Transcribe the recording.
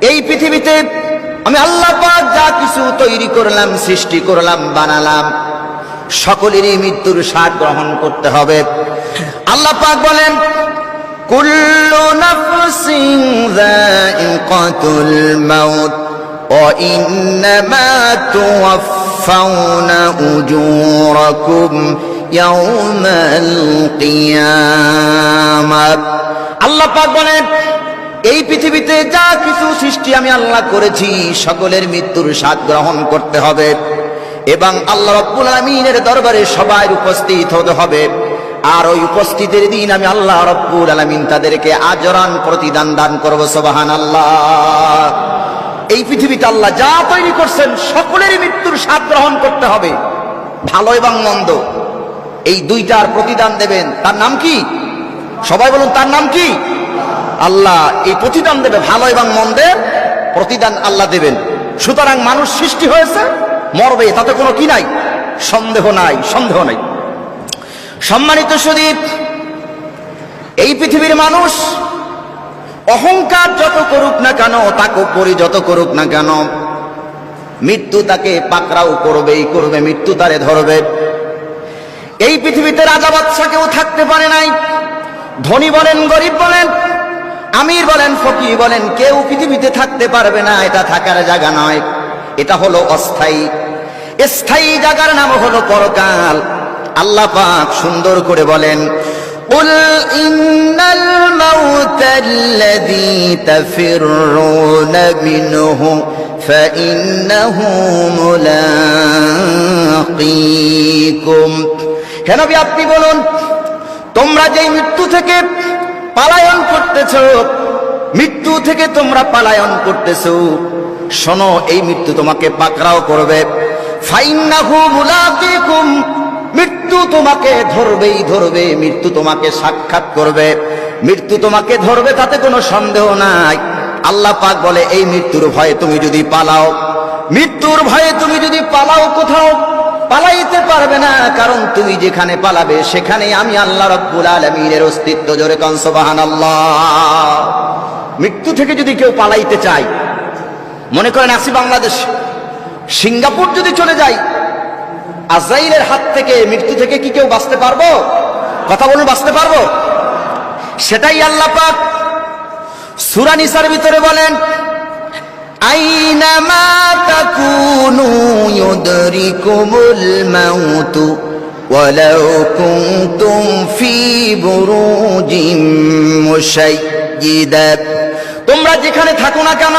এই পৃথিবীতে আমি আল্লাহ পাক যা কিছু তৈরি করলাম, সৃষ্টি করলাম, বানালাম, সকলেরই মৃত্যুর স্বাদ গ্রহণ করতে হবে। আল্লাহ পাক বলেন, কুল্লু নাফসিন যায়িকাতুল মাউত ওয়া ইন্নামা তুওয়াফাউনা উজুরাকুম ইয়াওমাল কিয়ামাহ। আল্লাহ পাক বলেন, এই পৃথিবীতে যা কিছু সৃষ্টি আমি আল্লাহ করেছি সকলের মৃত্যুর স্বাদ গ্রহণ করতে হবে এবং আল্লাহ রাব্বুল আলামিনের দরবারে সবাই উপস্থিত হতে হবে। আর ওই উপস্থিতির দিন আমি আল্লাহ রাব্বুল আলামিন তাদেরকে আজরান প্রতিদান দান করব। সুবহানাল্লাহ। এই পৃথিবীতে আল্লাহ যা তৈরি করছেন সকলেরই মৃত্যুর স্বাদ গ্রহণ করতে হবে, ভালো এবং মন্দ, এই দুইটার প্রতিদান দেবেন। তার নাম কি? সবাই বলুন, তার নাম কি? আল্লাহ এই প্রতিদান দেবে, ভালো এবং মন্দের প্রতিদান আল্লাহ দেবেন। সুতরাং মানুষ সৃষ্টি হয়েছে, মরবে, তাতে কোনো কি নাই, সন্দেহ নাই, সন্দেহ নাই। সম্মানিত সুদীপ, এই পৃথিবীর মানুষ অহংকার যত করুক না কেন, তাকব্বুরি যত করুক না কেন, মৃত্যু তাকে পাকড়াও করবেই করবে, মৃত্যু তারে ধরবে। এই পৃথিবীতে রাজা বাদশা কেউ থাকতে পারে নাই, ধনী বলেন, গরিব বলেন, আমির বলেন, ফকির বলেন, কেউ পৃথিবীতে থাকতে পারবে না। এটা থাকার জায়গা নয়, এটা হলো অস্থায়ী। স্থায়ী জায়গার নাম হলো পরকাল। আল্লাহ পাক সুন্দর করে বলেন, কুল ইন্নাল মাউতাল্লাযী তাফিররুনা মিনহু ফাইন্নাহু মুলাকীকুম। হে নবী, আপনি বলুন, তোমরা যেই মৃত্যু থেকে পালায়ন করতেছো, মৃত্যু থেকে তোমরা পালায়ন করতেছো, শোনো, এই মৃত্যু তোমাকে পাকড়াও করবে। ফাইন্নাহু মুলাকীকুম, মৃত্যু তোমাকে ধরবেই ধরবে, মৃত্যু তোমাকে সাক্ষাৎ করবে, মৃত্যু তোমাকে ধরবে, তাতে কোনো সন্দেহ নাই। আল্লাহ পাক বলে, এই মৃত্যুর ভয়ে তুমি যদি পালাও, মৃত্যুর ভয়ে তুমি যদি পালাও, কোথাও পালাইতে পারবে না, কারণ তুমি যেখানে পালাবে সেখানে আমি আল্লাহ রাব্বুল আলামিনের অস্তিত্ব। জোরে কান সুবহানাল্লাহ। মৃত্যু থেকে যদি কেউ পালাইতে চায়, মনে করেন আসি বাংলাদেশ, সিঙ্গাপুর যদি চলে যাই, আজরাইলের হাত থেকে, মৃত্যু থেকে কি কেউ বাঁচতে পারবো? কথা বলুন, বাঁচতে পারবো? সেটাই আল্লাহ পাক সূরা নিসার ভিতরে বলেন, আইনামা তাকুনু ইউদরিকুমুল মাউতু ওয়ালাউ কুনতুম ফি বুরুজিম মুশাইয়্যিদা। তোমরা যেখানে থাকো না কেন,